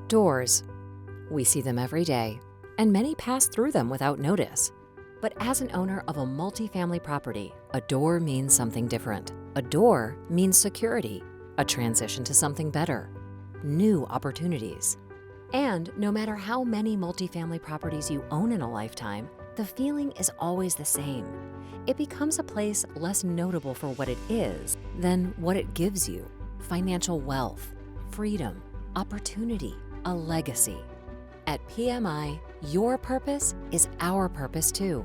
Doors. We see them every day, and many pass through them without notice. But as an owner of a multifamily property, a door means something different. A door means security, a transition to something better, new opportunities. And no matter how many multifamily properties you own in a lifetime, the feeling is always the same. It becomes a place less notable for what it is than what it gives you: financial wealth, freedom, opportunity, a legacy. At PMI, your purpose is our purpose too.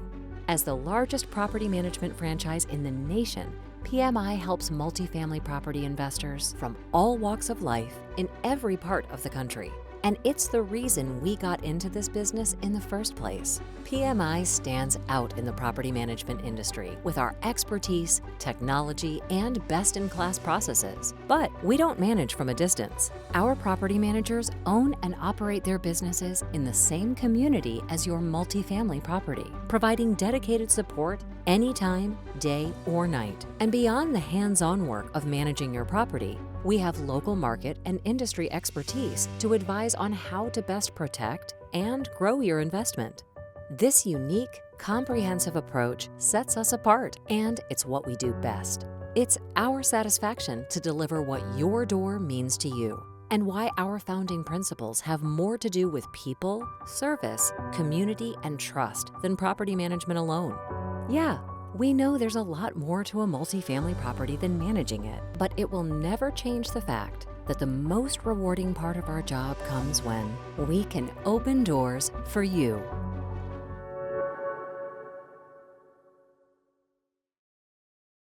As the largest property management franchise in the nation, PMI helps multifamily property investors from all walks of life in every part of the country. And it's the reason we got into this business in the first place. PMI stands out in the property management industry with our expertise, technology, and best-in-class processes. But we don't manage from a distance. Our property managers own and operate their businesses in the same community as your multifamily property, providing dedicated support anytime, day or night. And beyond the hands-on work of managing your property, we have local market and industry expertise to advise on how to best protect and grow your investment. This unique, comprehensive approach sets us apart, and it's what we do best. It's our satisfaction to deliver what your door means to you, and why our founding principles have more to do with people, service, community, and trust than property management alone. Yeah, we know there's a lot more to a multifamily property than managing it, but it will never change the fact that the most rewarding part of our job comes when we can open doors for you.